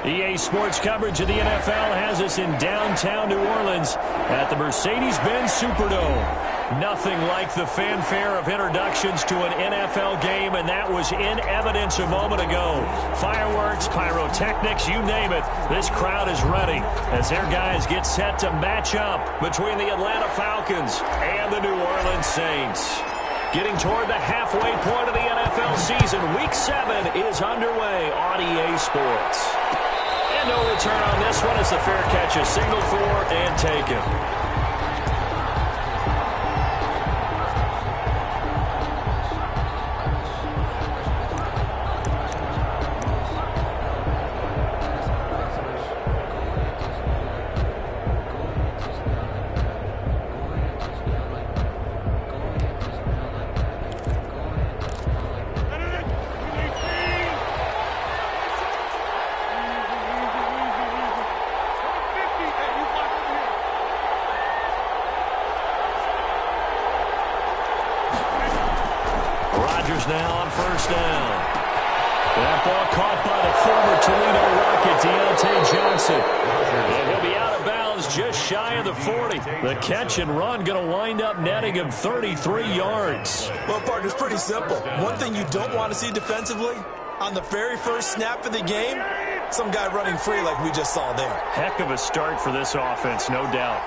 EA Sports coverage of the NFL has us in downtown New Orleans at the Mercedes-Benz Superdome. Nothing like the fanfare of introductions to an NFL game, and that was in evidence a moment ago. Fireworks, pyrotechnics, you name it. This crowd is ready as their guys get set to match up between the Atlanta Falcons and the New Orleans Saints. Getting toward the halfway point of the NFL season, Week 7 is underway on EA Sports. And no return on this one as the fair catch is signaled for and taken. Now on first down. That ball caught by the former Toledo Rocket, Deontay Johnson. And he'll be out of bounds just shy of the 40. The catch and run going to wind up netting him 33 yards. Well, partner, it's pretty simple. One thing you don't want to see defensively, on the very first snap of the game, some guy running free like we just saw there. Heck of a start for this offense, no doubt.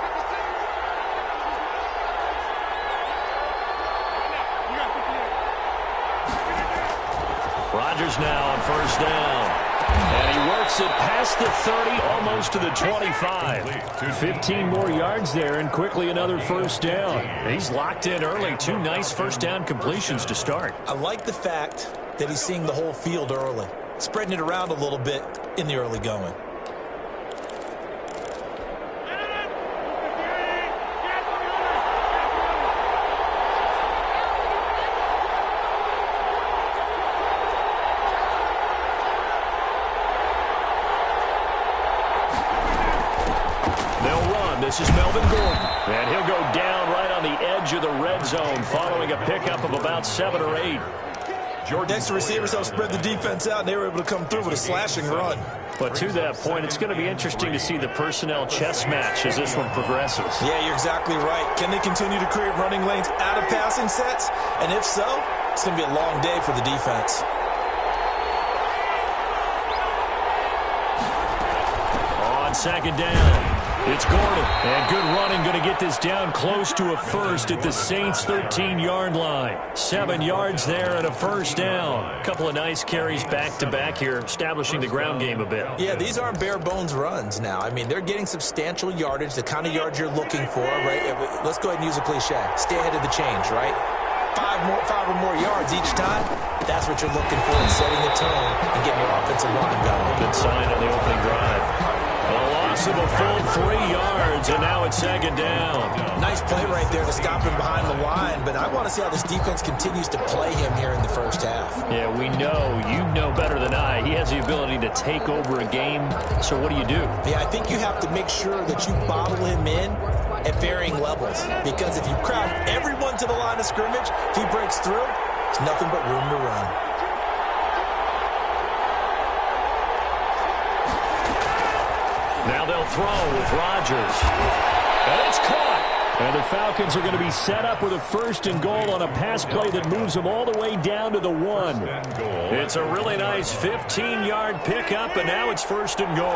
Rodgers now on first down. And he works it past the 30, almost to the 25. 15 more yards there, and quickly another first down. He's locked in early. 2 nice first down completions to start. I like the fact that he's seeing the whole field early, spreading it around a little bit in the early going. This is Melvin Gordon, and he'll go down right on the edge of the red zone following a pickup of about 7 or 8. Next, the receivers helped spread the defense out, and they were able to come through with a slashing run. But to that point, it's going to be interesting to see the personnel chess match as this one progresses. Yeah, you're exactly right. Can they continue to create running lanes out of passing sets? And if so, it's going to be a long day for the defense. On second down. It's Gordon, and good running, going to get this down close to a first at the Saints' 13-yard line. 7 yards there and a first down. A couple of nice carries back-to-back here, establishing the ground game a bit. Yeah, these aren't bare-bones runs now. I mean, they're getting substantial yardage, the kind of yards you're looking for, right? Let's go ahead and use a cliche. Stay ahead of the change, right? 5 or more yards each time. That's what you're looking for in setting the tone and getting your offensive line going. Good sign on the opening drive. A loss of a full 3 yards, and now it's second down. Nice play right there to stop him behind the line, but I want to see how this defense continues to play him here in the first half. Yeah, we know. You know better than I. He has the ability to take over a game, so what do you do? Yeah, I think you have to make sure that you bottle him in at varying levels, because if you crowd everyone to the line of scrimmage, if he breaks through, there's nothing but room to run. Now they'll throw with Rodgers. And it's caught. And the Falcons are going to be set up with a first and goal on a pass play that moves them all the way down to the 1. It's a really nice 15-yard pickup, and now it's first and goal.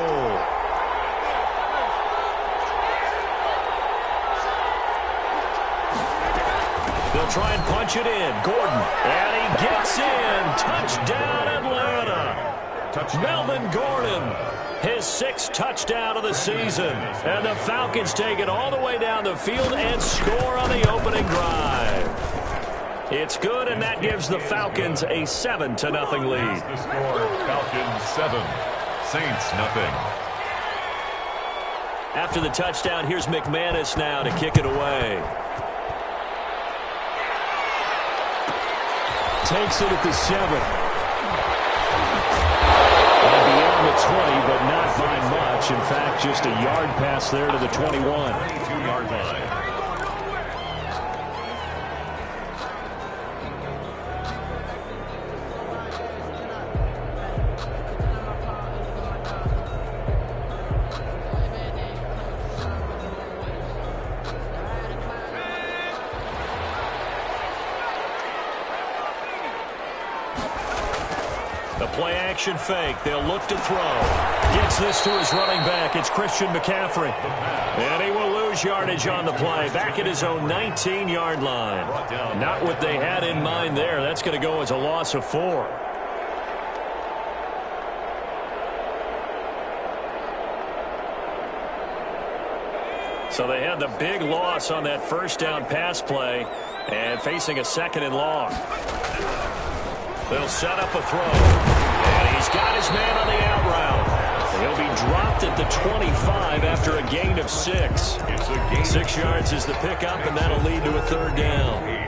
They'll try and punch it in. Gordon. And he gets in. Touchdown, Atlanta. Melvin Gordon. His 6th touchdown of the season. And the Falcons take it all the way down the field and score on the opening drive. It's good, and that gives the Falcons a 7-0 lead. The score, Falcons 7, Saints nothing. After the touchdown, here's McManus now to kick it away. Takes it at the 7. The 20, but not by much. In fact, just a yard pass there to the 21. 22-yard line. The play action fake. They'll look to throw. Gets this to his running back. It's Christian McCaffrey. And he will lose yardage on the play. Back at his own 19-yard line. Not what they had in mind there. That's going to go as a loss of 4. So they had the big loss on that first down pass play and facing a 2nd and long. They'll set up a throw. And he's got his man on the out route. He'll be dropped at the 25 after a gain of 6. 6 yards is the pickup, and that'll lead to a 3rd down.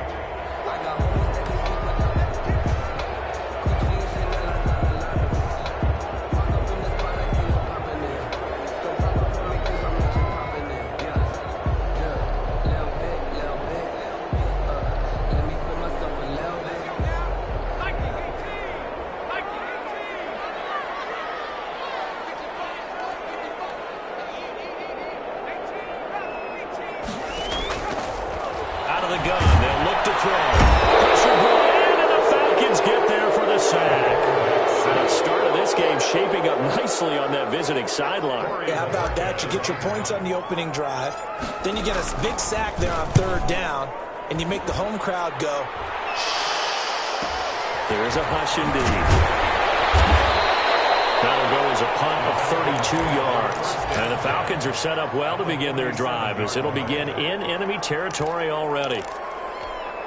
Sideline. Yeah, how about that? You get your points on the opening drive. Then you get a big sack there on 3rd down, and you make the home crowd go. There's a hush indeed. That'll go as a punt of 32 yards. And the Falcons are set up well to begin their drive as it'll begin in enemy territory already.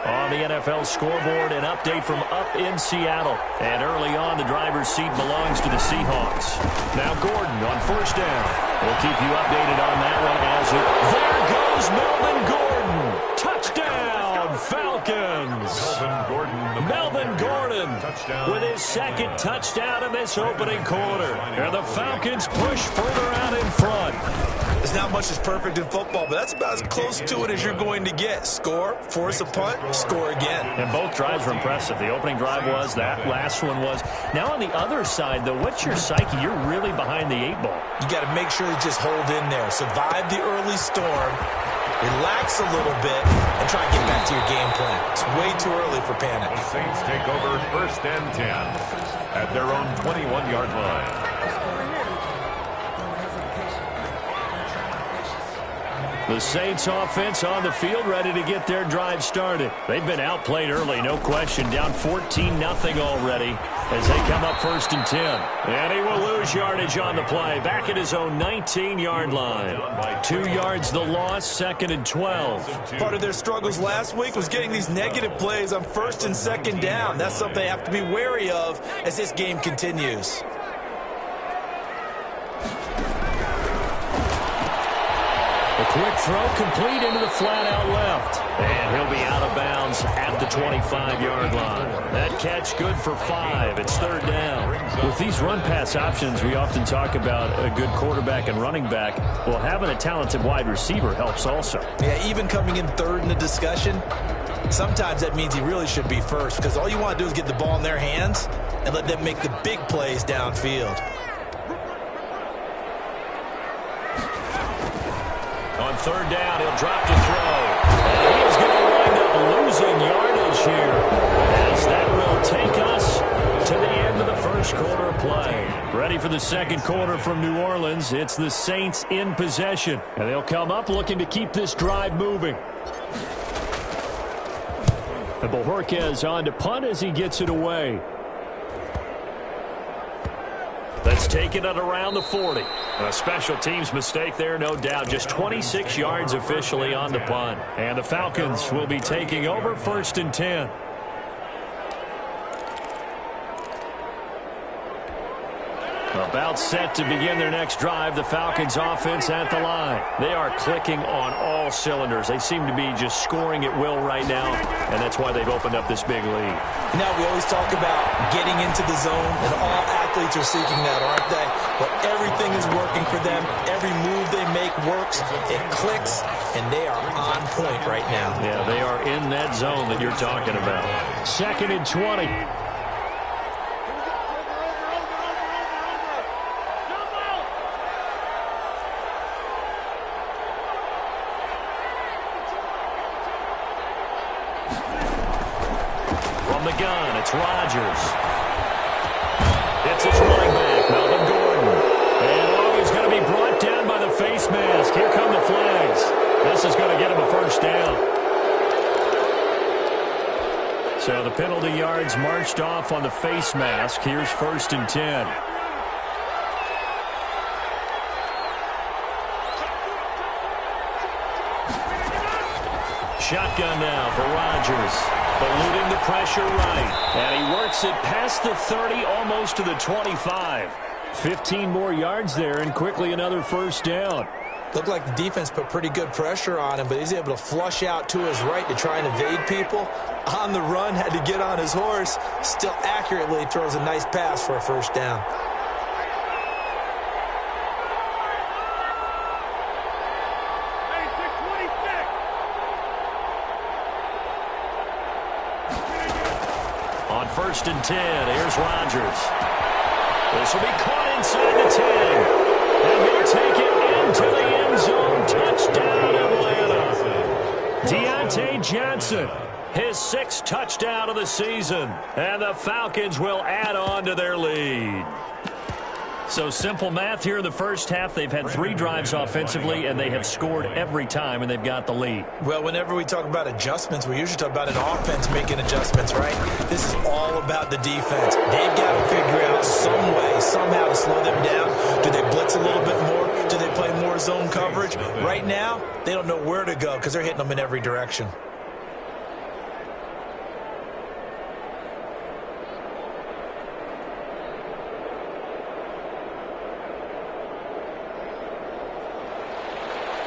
On the NFL scoreboard, an update from up in Seattle. And early on, the driver's seat belongs to the Seahawks. Now Gordon on 1st down. We'll keep you updated on that one as it... There goes Melvin Gordon! Touchdown, Falcons! Melvin Gordon touchdown. With his 2nd touchdown in this opening quarter. And the Falcons push further out in front. There's not much that's perfect in football, but that's about as close to it as you're going to get. Score, force a punt, score again. And both drives were impressive. The opening drive was, that last one was. Now on the other side, though, what's your psyche? You're really behind the 8 ball. You got to make sure you just hold in there. Survive the early storm, relax a little bit, and try and get back to your game plan. It's way too early for panic. The Saints take over 1st and 10 at their own 21-yard line. The Saints offense on the field ready to get their drive started. They've been outplayed early, no question. Down 14-0 already as they come up 1st and 10. And he will lose yardage on the play. Back at his own 19-yard line. 2 yards the loss, 2nd and 12. Part of their struggles last week was getting these negative plays on 1st and 2nd down. That's something they have to be wary of as this game continues. A quick throw complete into the flat out left. And he'll be out of bounds at the 25-yard line. That catch good for 5. It's 3rd down. With these run-pass options, we often talk about a good quarterback and running back. Well, having a talented wide receiver helps also. Yeah, even coming in 3rd in the discussion, sometimes that means he really should be 1st because all you want to do is get the ball in their hands and let them make the big plays downfield. On 3rd down, he'll drop to throw. And he's going to wind up losing yardage here as that will take us to the end of the 1st quarter of play. Ready for the 2nd quarter from New Orleans. It's the Saints in possession. And they'll come up looking to keep this drive moving. And Bojorquez on to punt as he gets it away. That's taken it around the 40. A special teams mistake there, no doubt. Just 26 yards officially on the punt. And the Falcons will be taking over 1st and 10. About set to begin their next drive. The Falcons offense at the line. They are clicking on all cylinders. They seem to be just scoring at will right now, and that's why they've opened up this big lead. Now, we always talk about getting into the zone, and all athletes are seeking that, aren't they? But everything is working for them. Every move they make works. It clicks, and they are on point right now. Yeah, they are in that zone that you're talking about. 2nd and 20. From the gun, it's Rodgers. It's his running back, Melvin Gordon. And he's going to be brought down by the face mask. Here come the flags. This is going to get him a first down. So the penalty yards marched off on the face mask. Here's 1st and 10. Shotgun now for Rodgers. Eluding the pressure right. And he works it past the 30, almost to the 25. 15 more yards there, and quickly another first down. Looked like the defense put pretty good pressure on him, but he's able to flush out to his right to try and evade people. On the run, had to get on his horse. Still accurately throws a nice pass for a first down. On 1st and 10, here's Rodgers. This will be caught inside the 10. And he'll take it into the end zone. Touchdown, Atlanta. Deontay Johnson, his 6th touchdown of the season. And the Falcons will add on to their lead. So simple math here in the first half. They've had 3 drives offensively, and they have scored every time, and they've got the lead. Well, whenever we talk about adjustments, we usually talk about an offense making adjustments, right? This is all about the defense. They've got to figure out some way, somehow to slow them down. Do they blitz a little bit more? Do they play more zone coverage? Right now, they don't know where to go because they're hitting them in every direction.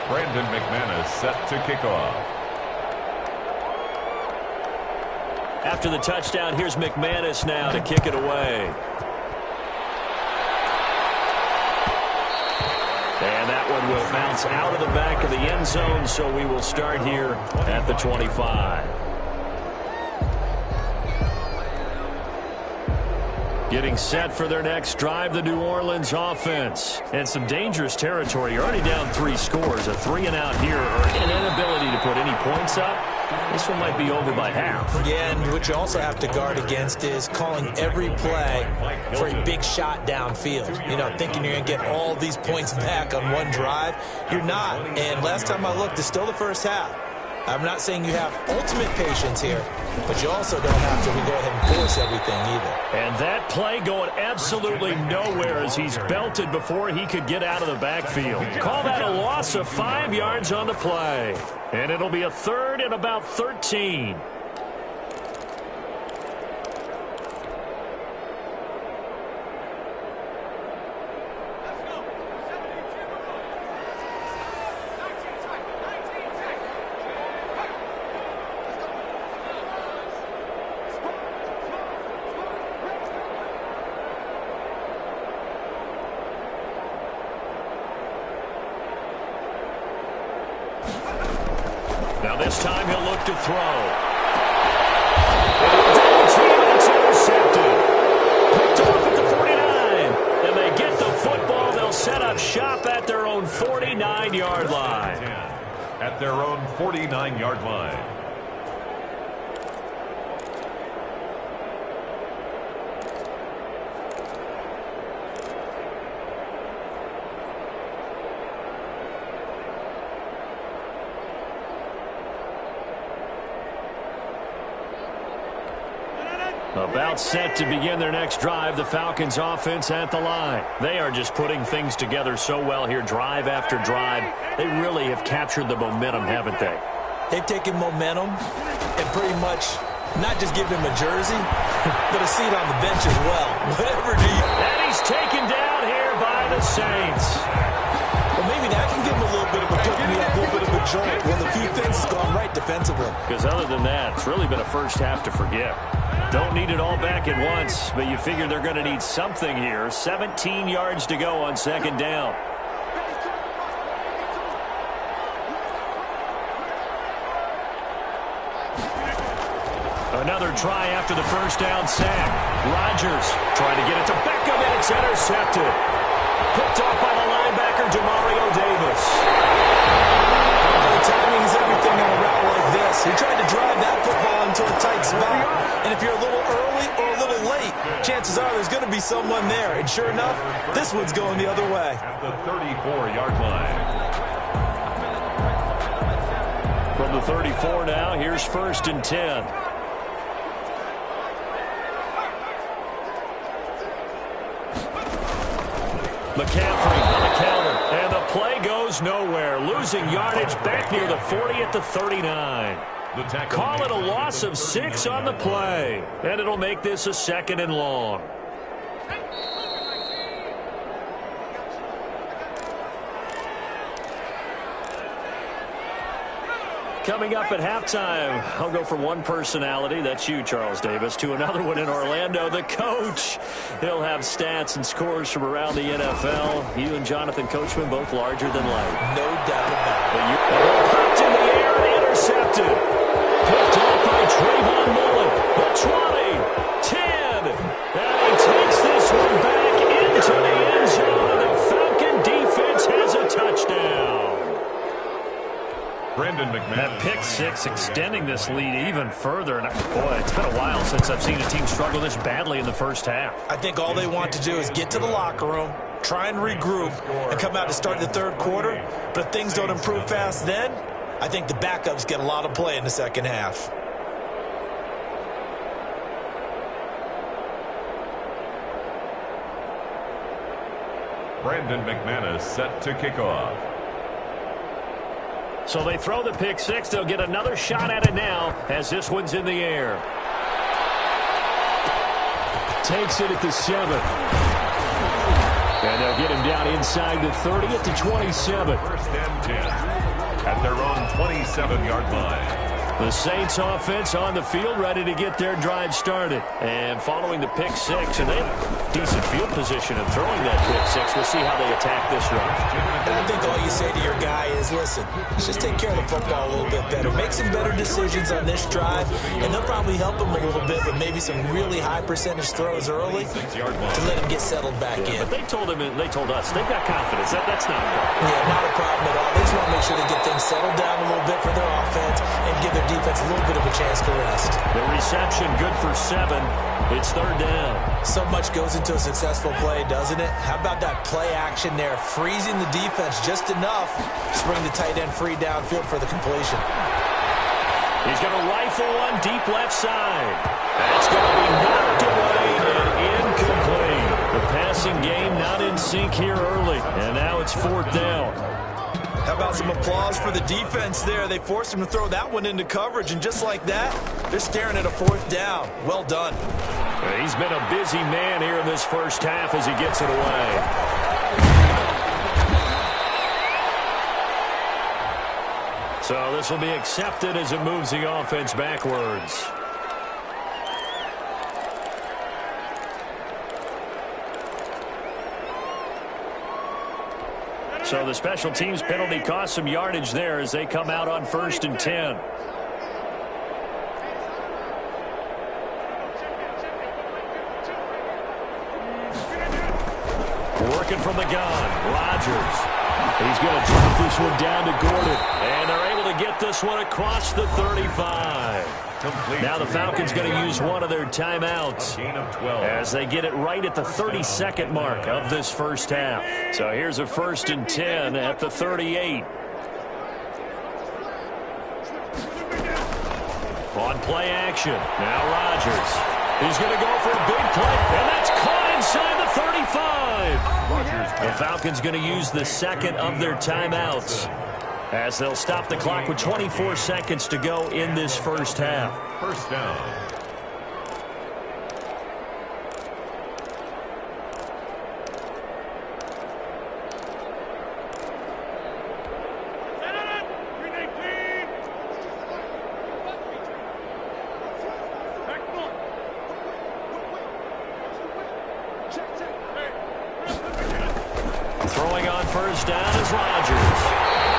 Brandon McManus set to kick off. After the touchdown, here's McManus now to kick it away. And that one will bounce out of the back of the end zone, so we will start here at the 25. Getting set for their next drive, the New Orleans offense. And some dangerous territory. You're already down 3 scores. A 3-and-out here, or an inability to put any points up. This one might be over by half. Yeah, and what you also have to guard against is calling every play for a big shot downfield. You know, thinking you're going to get all these points back on one drive. You're not. And last time I looked, it's still the first half. I'm not saying you have ultimate patience here, but you also don't have to go ahead and force everything either. And that play going absolutely nowhere as he's belted before he could get out of the backfield. Call that a loss of 5 yards on the play. And it'll be a 3rd and about 13. Now this time he'll look to throw. It's intercepted. Picked off at the 49. And they get the football. They'll set up shop at their own 49-yard line. At their own 49-yard line. About set to begin their next drive, the Falcons offense at the line. They are just putting things together so well here, drive after drive. They really have captured the momentum, haven't they? They've taken momentum and pretty much not just given him a jersey, but a seat on the bench as well. Whatever do you... And he's taken down here by the Saints. Well, maybe that can give him a little bit of a pick-me-up, a little bit of a jolt. Well, a few things has gone right defensively. Because other than that, it's really been a first half to forget. Don't need it all back at once, but you figure they're going to need something here. 17 yards to go on 2nd down. Another try after the first down sack. Rodgers trying to get it to Beckham, and it's intercepted. Picked off by the linebacker, Demario Davis. Timing is everything on a route like this. He tried to drive that football into a tight spot. And if you're a little early or a little late, chances chances are there's going to be someone there. And sure enough, this one's going the other way. At the 34-yard line. From the 34 now, here's 1st and 10. McCaffrey on the counter, and the play goes nowhere. Losing yardage back near the 40 at the 39. Call it a loss of 6 on the play, and it'll make this a 2nd and long. Coming up at halftime, I'll go from one personality, that's you, Charles Davis, to another one in Orlando, the coach. He'll have stats and scores from around the NFL. You and Jonathan Coachman both larger than life. No doubt about it. Popped in the air and intercepted. Picked up by Trayvon Mullen. The 20, 10, and he takes this one back into the end zone. The Falcon defense has a touchdown. Brandon McManus. That pick six extending this lead even further. And boy, it's been a while since I've seen a team struggle this badly in the first half. I think all they want to do is get to the locker room, try and regroup, and come out to start the third quarter. But if things don't improve fast then, I think the backups get a lot of play in the second half. Brandon McManus set to kick off. So they throw the pick six. They'll get another shot at it now as this one's in the air. Takes it at the 7. And they'll get him down inside the 30 at the 27. 1st and 10 at their own 27-yard line. The Saints offense on the field ready to get their drive started. And following the pick six, and they have decent field position in throwing that pick six. We'll see how they attack this run. And I think all you say to your guy is, listen, let's just take care of the football a little bit better. Make some better decisions on this drive, and they'll probably help him a little bit with maybe some really high percentage throws early to let him get settled back in. But they told us, they've got confidence. That's not a problem. Yeah, not a problem at all. They just want to make sure they get things settled down a little bit for their offense and give their defense a little bit of a chance to rest. The reception good for 7. It's 3rd down. So much goes into a successful play, doesn't it? How about that play action there, freezing the defense just enough to bring the tight end free downfield for the completion. He's going to rifle one deep left side. That's going to be knocked away and incomplete. The passing game not in sync here early, and now it's 4th down. How about some applause for the defense there? They forced him to throw that one into coverage, and just like that, they're staring at a 4th down. Well done. He's been a busy man here in this first half as he gets it away. So this will be accepted as it moves the offense backwards. So the special teams penalty cost some yardage there as they come out on 1st and 10. Working from the gun, Rodgers. He's going to drop this one down to Gordon. And they're able to get this one across the 35. Now the Falcons going to use one of their timeouts as they get it right at the 32nd mark of this first half. So here's a 1st and 10 at the 38. On play action, now Rodgers. He's going to go for a big play, and that's caught inside the 35. The Falcons going to use the second of their timeouts as they'll stop the clock with 24 seconds to go in this first half. 1st down. Throwing on 1st down is Rodgers.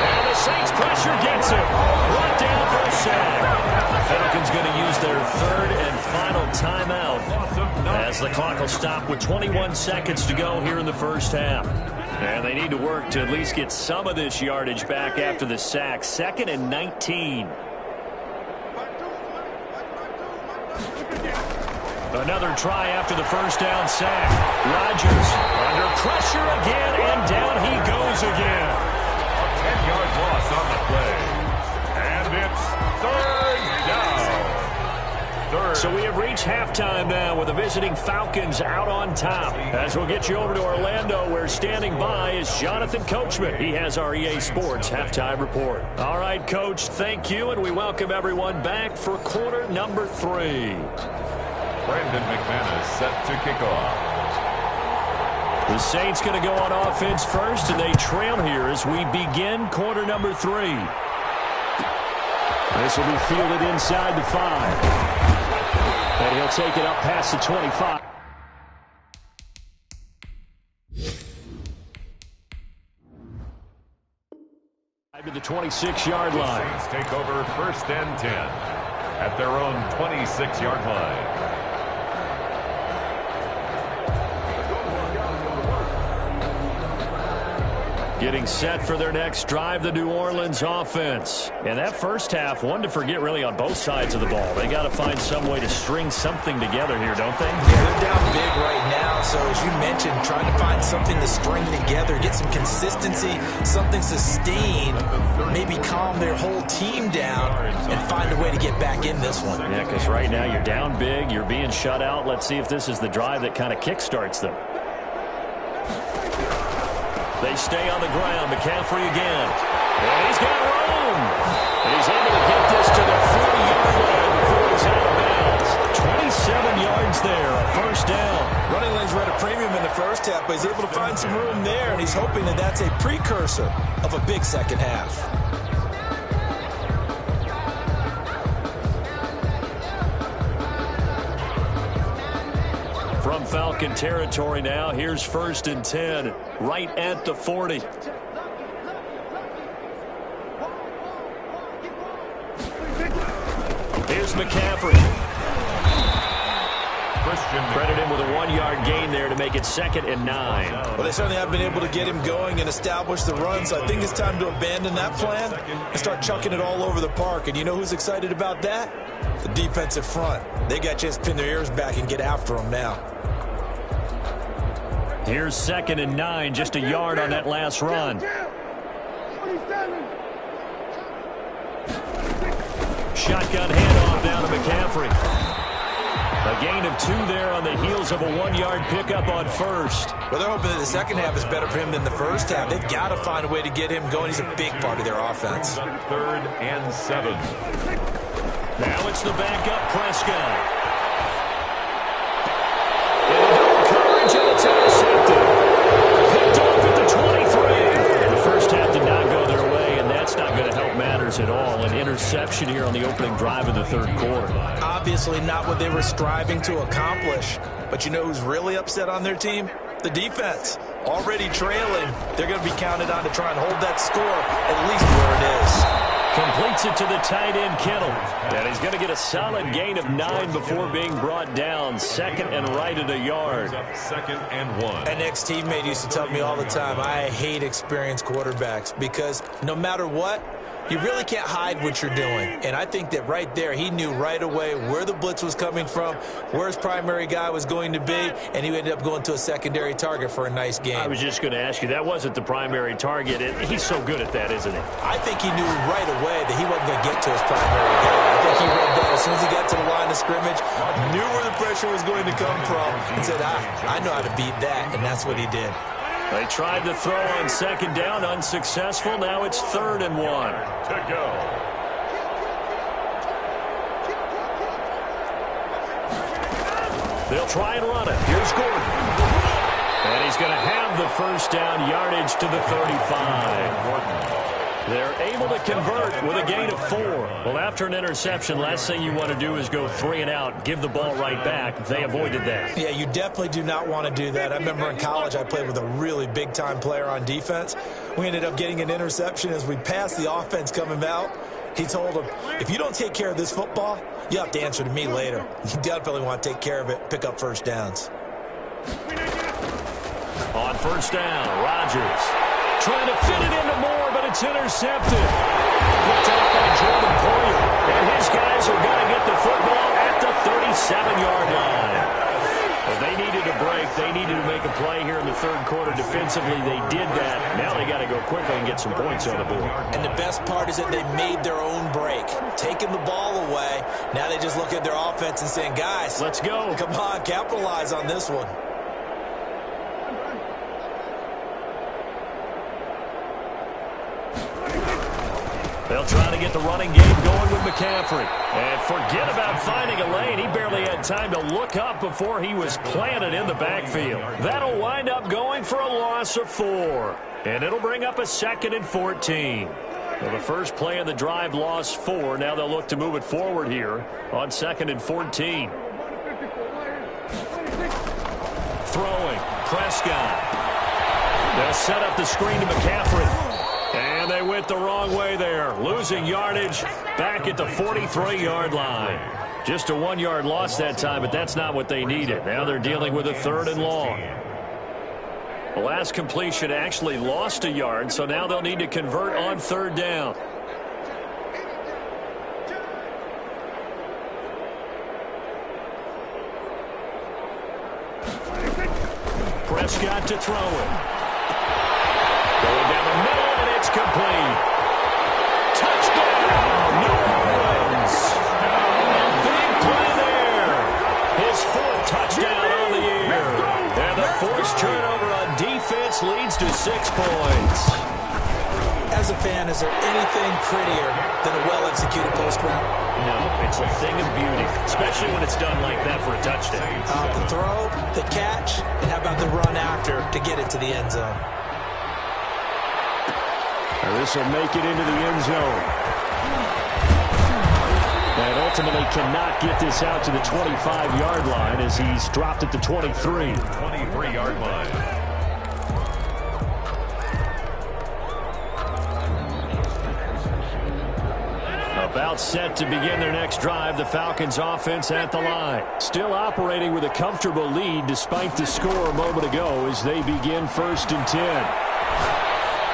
And the Saints pressure gets him. Brought down for a sack. Falcons going to use their 3rd and final timeout as the clock will stop with 21 seconds to go here in the first half. And they need to work to at least get some of this yardage back after the sack. 2nd and 19. Another try after the first down sack. Rodgers under pressure again, and down he goes again. 10-yard loss on the play. And it's third down. So we have reached halftime now with the visiting Falcons out on top. As we'll get you over to Orlando, where standing by is Jonathan Coachman. He has our EA Sports halftime report. All right, Coach, thank you, and we welcome everyone back for quarter number 3. Brandon McManus set to kick off. The Saints going to go on offense first, and they trail here as we begin quarter number 3. This will be fielded inside the 5. And he'll take it up past the 25. To the 26-yard line. The Saints take over first and 10 at their own 26-yard line. Getting set for their next drive, the New Orleans offense. And that first half, one to forget really on both sides of the ball. They got to find some way to string something together here, don't they? Yeah, they're down big right now. So as you mentioned, trying to find something to string together, get some consistency, something sustained, maybe calm their whole team down and find a way to get back in this one. Yeah, because right now you're down big, you're being shut out. Let's see if this is the drive that kind of kickstarts them. They stay on the ground. McCaffrey again. And he's got room. And he's able to get this to the 40-yard line before he's out of bounds. 27 yards there, a first down. Running lanes were at a premium in the first half, but he's able to find some room there, and he's hoping that that's a precursor of a big second half. From Falcon territory now, here's first and 10, right at the 40. Here's McCaffrey. Credit him with a 1-yard gain there to make it 2nd and 9. Well, they certainly have been able to get him going and establish the run, so I think it's time to abandon that plan and start chucking it all over the park. And you know who's excited about that? The defensive front. They got to just pin their ears back and get after him now. Here's 2nd and 9, just a yard on that last run. Shotgun handoff down to McCaffrey. A gain of 2 there on the heels of a 1-yard pickup on first. Well, they're hoping that the second half is better for him than the first half. They've got to find a way to get him going. He's a big part of their offense. 3rd and 7. Now it's the backup Prescott. And a double coverage, and it's intercepted. Picked off at the 23. The first half did not go their way, and that's not going to help matters at all. An interception here on the opening drive of the 3rd quarter. Obviously not what they were striving to accomplish. But you know who's really upset on their team? The defense. Already trailing. They're going to be counted on to try and hold that score at least where it is. Completes it to the tight end, Kittle. And he's going to get a solid gain of 9 before being brought down. 2nd and right at a yard. 2nd and 1. An ex-teammate used to tell me all the time, I hate experienced quarterbacks because no matter what, you really can't hide what you're doing. And I think that right there, he knew right away where the blitz was coming from, where his primary guy was going to be, and he ended up going to a secondary target for a nice game. I was just going to ask you, that wasn't the primary target. He's so good at that, isn't he? I think he knew right away that he wasn't going to get to his primary guy. I think he read that as soon as he got to the line of scrimmage, knew where the pressure was going to come from, and said, I know how to beat that, and that's what he did. They tried to throw on 2nd down, unsuccessful. Now it's 3rd and 1. To go. They'll try and run it. Here's Gordon. And he's going to have the first down, yardage to the 35. They're able to convert with a gain of 4. Well, after an interception, last thing you want to do is go 3 and out, give the ball right back. They avoided that. Yeah, you definitely do not want to do that. I remember in college I played with a really big-time player on defense. We ended up getting an interception as we passed the offense coming out. He told him, if you don't take care of this football, you have to answer to me later. You definitely want to take care of it, pick up first downs. On first down, Rodgers trying to fit it into Moore, but it's intercepted. Picked up by Jordan Poyer. And his guys are going to get the football at the 37-yard line. defensively, they did that. Now they got to go quickly and get some points on the board. And the best part is that they made their own break, taking the ball away. Now they just look at their offense and saying, guys, let's go. Come on, capitalize on this one. They'll try to get the running game going with McCaffrey. And forget about finding a lane. He barely had time to look up before he was planted in the backfield. That'll wind up going for a loss of 4. And it'll bring up a 2nd and 14. Well, the first play of the drive lost 4. Now they'll look to move it forward here on 2nd and 14. Throwing. Prescott. They'll set up the screen to McCaffrey. And they went the wrong way there. Losing yardage back at the 43-yard line. Just a 1-yard loss that time, but that's not what they needed. Now they're dealing with a 3rd and long. The last completion actually lost a yard, so now they'll need to convert on 3rd down. Prescott to throw it. Going down the middle, and it's complete. Touchdown, New Orleans. A big play there. His 4th touchdown on the year. And the forced turnover on defense leads to 6 points. As a fan, is there anything prettier than a well-executed post route? No, it's a thing of beauty, especially when it's done like that for a touchdown. The throw, the catch, and how about the run after to get it to the end zone? This will make it into the end zone. And ultimately cannot get this out to the 25-yard line as he's dropped at the 23. 23-yard line. About set to begin their next drive, the Falcons offense at the line. Still operating with a comfortable lead despite the score a moment ago as they begin 1st and 10.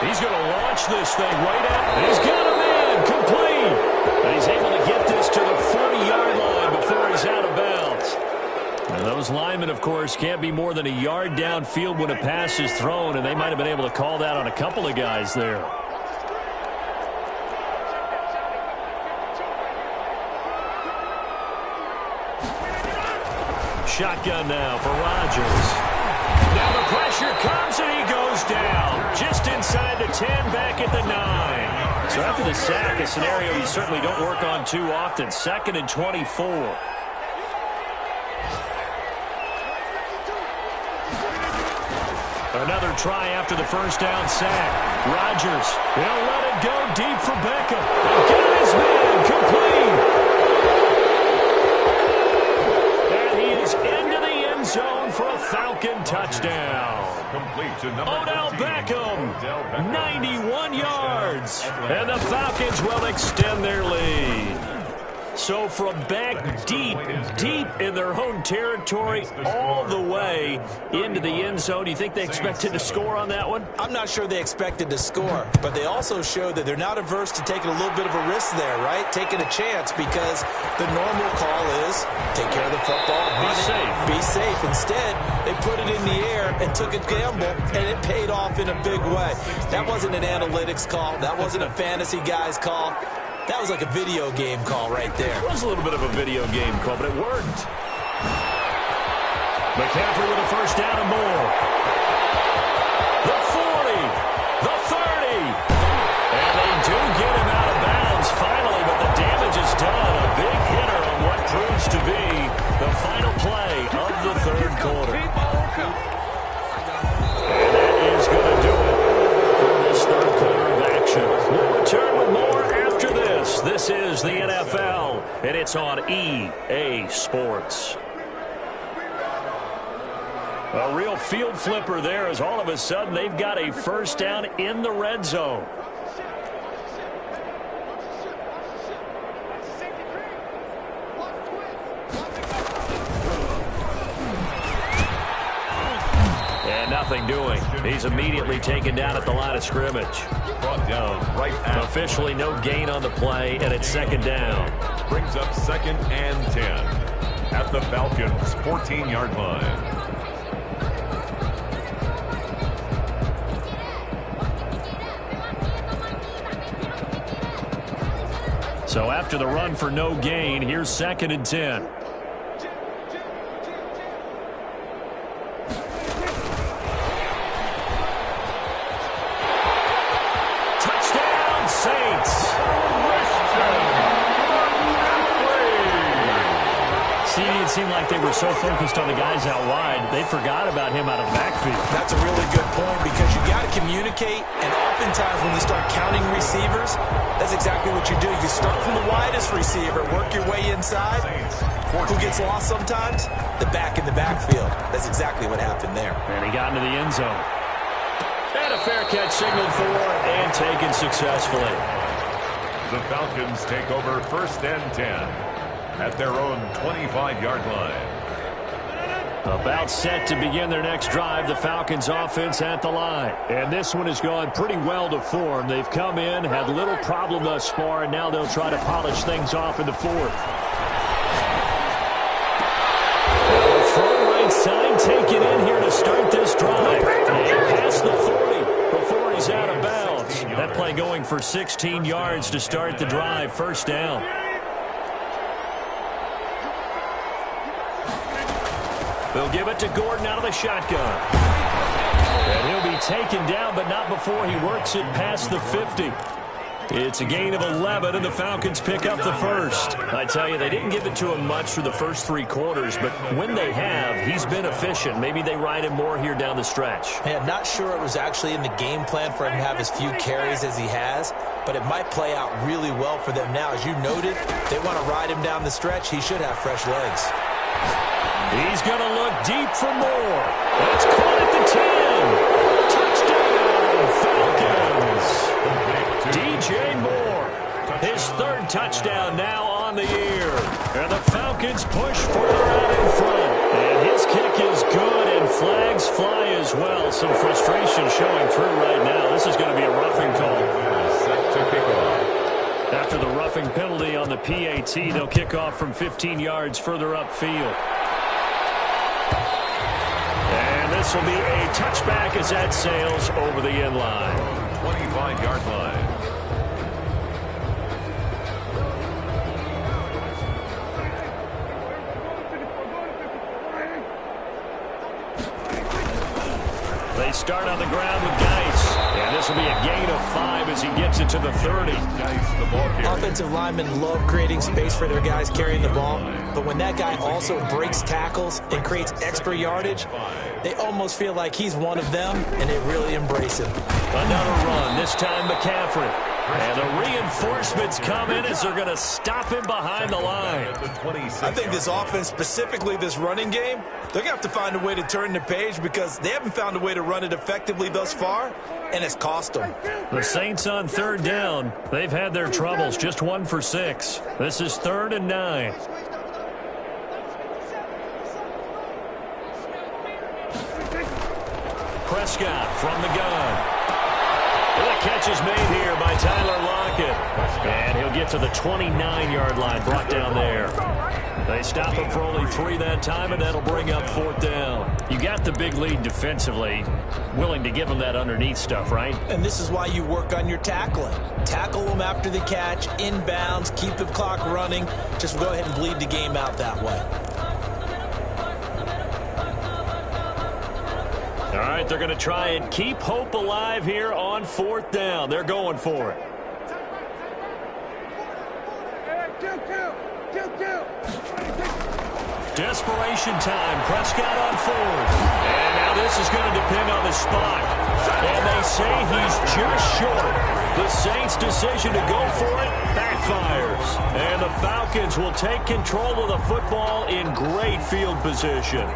He's going to launch this thing right at. He's got a man complete. And he's able to get this to the 40-yard line before he's out of bounds. And those linemen, of course, can't be more than a yard downfield when a pass is thrown, and they might have been able to call that on a couple of guys there. Shotgun now for Rodgers. Now the pressure comes and he goes down. Just inside the 10, back at the 9. So after the sack, a scenario you certainly don't work on too often. 2nd and 24. Another try after the first down sack. Rodgers, they'll let it go deep for Beckham. And got his man complete. Into the end zone for a Falcon touchdown. Odell Beckham, 91 yards. And the Falcons will extend their lead. So from back deep in their own territory all the way into the end zone, do you think they expected to score on that one? I'm not sure they expected to score, but they also showed that they're not averse to taking a little bit of a risk there, right? Taking a chance because the normal call is take care of the football, be safe. Instead, they put it in the air and took a gamble, and it paid off in a big way. That wasn't an analytics call. That wasn't a fantasy guy's call. That was like a video game call right there. It was a little bit of a video game call, but it worked. McCaffrey with a first down and more. The 40, the 30. And they do get him out of bounds finally, but the damage is done. A big hitter on what proves to be the final play of the 3rd quarter. And that is going to do it for this 3rd quarter of action. We'll return with more after this. This is the NFL, and it's on EA Sports. A real field flipper there as all of a sudden they've got a first down in the red zone. And nothing doing. He's immediately taken down at the line of scrimmage. Brought down right at officially no gain on the play, and it's 2nd down. Brings up 2nd and 10 at the Falcons' 14-yard line. So after the run for no gain, here's 2nd and 10. Touchdown, Saints. See, it seemed like they were so focused on the guys out wide, they forgot about him out of the backfield. That's a really good point because you got to communicate, and oftentimes when we start counting receivers, that's exactly what you do. You start from the widest receiver, work your way inside. Who gets lost sometimes? The back in the backfield. That's exactly what happened there. And he got into the end zone. And a fair catch signaled for and taken successfully. The Falcons take over 1st and 10. At their own 25-yard line. About set to begin their next drive, the Falcons offense at the line. And this one has gone pretty well to form. They've come in, had little problem thus far, and now they'll try to polish things off in the 4th. Throw right side taken in here to start this drive. And past the 40 before he's out of bounds. That play going for 16 yards to start the drive. 1st down. They'll give it to Gordon out of the shotgun. And he'll be taken down, but not before he works it past the 50. It's a gain of 11, and the Falcons pick up the 1st. I tell you, they didn't give it to him much for the first 3 quarters, but when they have, he's been efficient. Maybe they ride him more here down the stretch. Yeah, not sure it was actually in the game plan for him to have as few carries as he has, but it might play out really well for them now. As you noted, they want to ride him down the stretch. He should have fresh legs. He's going to look deep for more. It's caught at the 10. Touchdown, Falcons. DJ Moore, his 3rd touchdown now on the year. And the Falcons push further out in front. And his kick is good, and flags fly as well. Some frustration showing through right now. This is going to be a roughing call. Set to kick off. After the roughing penalty on the PAT, they'll kick off from 15 yards further upfield. And this will be a touchback as that sails over the end line. 25-yard line. They start on the ground with Geis. And this will be a gain of 5 as he gets it to the 30. Geis, the ball carrier. Offensive linemen love creating space for their guys carrying the ball, but when that guy also breaks tackles and creates extra yardage, they almost feel like he's one of them, and they really embrace him. Another run, this time McCaffrey. And the reinforcements come in as they're going to stop him behind the line. I think this offense, specifically this running game, they're going to have to find a way to turn the page because they haven't found a way to run it effectively thus far, and it's cost them. The Saints on 3rd down. They've had their troubles, just 1 for 6. This is 3rd and 9. Prescott from the gun. The catch is made here by Tyler Lockett. And he'll get to the 29-yard line, brought down there. They stop him for only 3 that time, and that'll bring up 4th down. You got the big lead defensively, willing to give him that underneath stuff, right? And this is why you work on your tackling. Tackle them after the catch, inbounds, keep the clock running. Just go ahead and bleed the game out that way. All right, they're going to try and keep hope alive here on 4th down. They're going for it. Desperation time. Prescott on 4th. And now this is going to depend on the spot. And they say he's just short. The Saints' decision to go for it backfires. And the Falcons will take control of the football in great field position.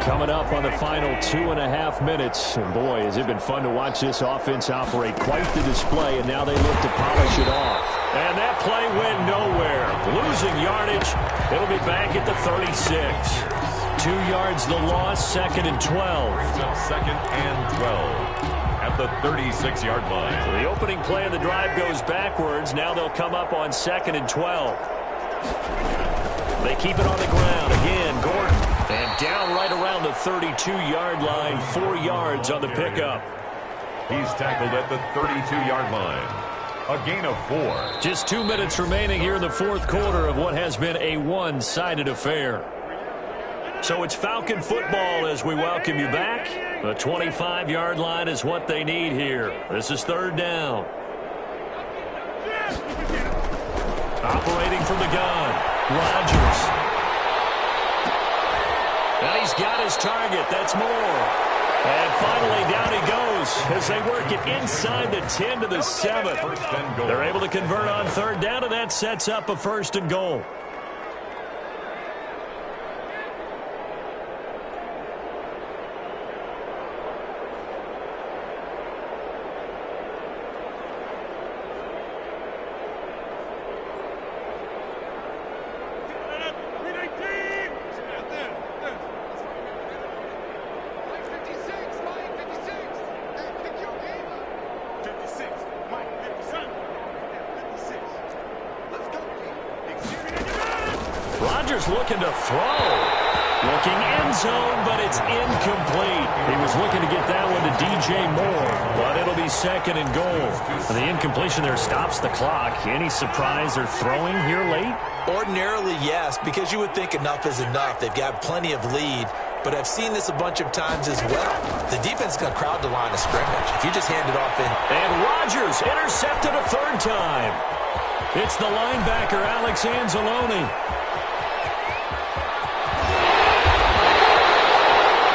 Coming up on the final 2.5 minutes. And boy, has it been fun to watch this offense operate. Quite the display, and now they look to polish it off. And that play went nowhere. Losing yardage. It'll be back at the 36. 2 yards the loss, 2nd and 12. 2nd and 12 at the 36-yard line. So the opening play of the drive goes backwards. Now they'll come up on 2nd and 12. They keep it on the ground. Again, Gordon. And down right around the 32-yard line. 4 yards on the pickup. He's tackled at the 32-yard line. a gain of 4. Just 2 minutes remaining here in the fourth quarter of what has been a one-sided affair. So it's Falcon football as we welcome you back. The 25-yard line is what they need here. This is third down. Operating from the gun, Rodgers. And he's got his target. That's Moore. And finally, down he goes as they work it inside the 10 to the 7. They're able to convert on third down, and that sets up a first and goal. Rodgers looking to throw. Looking end zone, but it's incomplete. He was looking to get that one to DJ Moore, but it'll be second and goal. And the incompletion there stops the clock. Any surprise they're throwing here late? Ordinarily, yes, because you would think enough is enough. They've got plenty of lead, but I've seen this a bunch of times as well. The defense is going to crowd the line of scrimmage. If you just hand it off in. And Rodgers intercepted a third time. It's the linebacker, Alex Anzalone.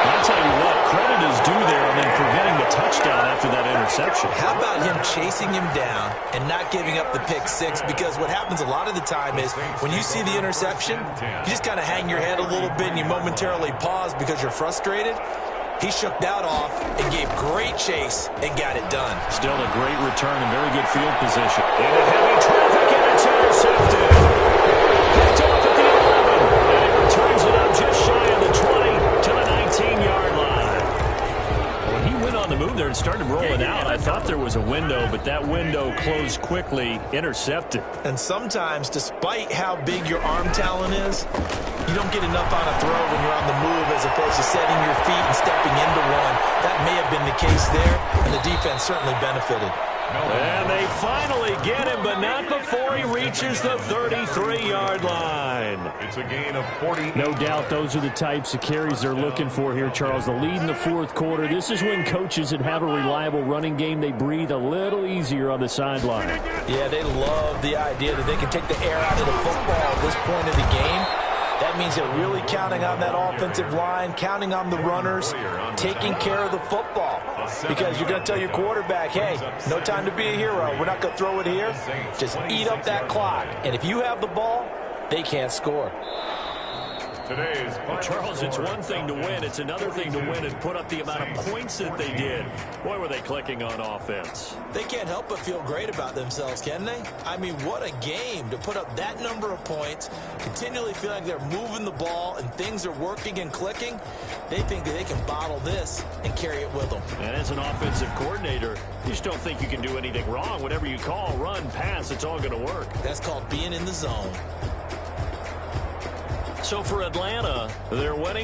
I'll tell you what, credit is due there on them preventing the touchdown after that interception. How about him chasing him down and not giving up the pick six? Because what happens a lot of the time is when you see the interception, you just kind of hang your head a little bit and you momentarily pause because you're frustrated. He shook that off and gave great chase and got it done. Still a great return and very good field position. Into heavy traffic, and it's intercepted. Picked off at the 11, and it returns it up just shy of the 20 to the 19-yard line. When he went on the move there and started rolling out, I thought there was a window, but that window closed quickly, intercepted. And sometimes, despite how big your arm talent is, you don't get enough on a throw when you're on the move as opposed to setting your feet and stepping into one. That may have been the case there, and the defense certainly benefited. And they finally get him, but not before he reaches the 33-yard line. It's a gain of 40. No doubt those are the types of carries they're looking for here, Charles. The lead in the fourth quarter. This is when coaches that have a reliable running game, they breathe a little easier on the sideline. Yeah, they love the idea that they can take the air out of the football at this point of the game. That means they're really counting on that offensive line, counting on the runners, taking care of the football. Because you're going to tell your quarterback, hey, no time to be a hero. We're not going to throw it here. Just eat up that clock. And if you have the ball, they can't score. Well, Charles, it's one thing to win. It's another thing to win and put up the amount of points that they did. Boy, were they clicking on offense. They can't help but feel great about themselves, can they? I mean, what a game to put up that number of points, continually feel like they're moving the ball and things are working and clicking. They think that they can bottle this and carry it with them. And as an offensive coordinator, you just don't think you can do anything wrong. Whatever you call, run, pass, it's all going to work. That's called being in the zone. So for Atlanta, they're winning.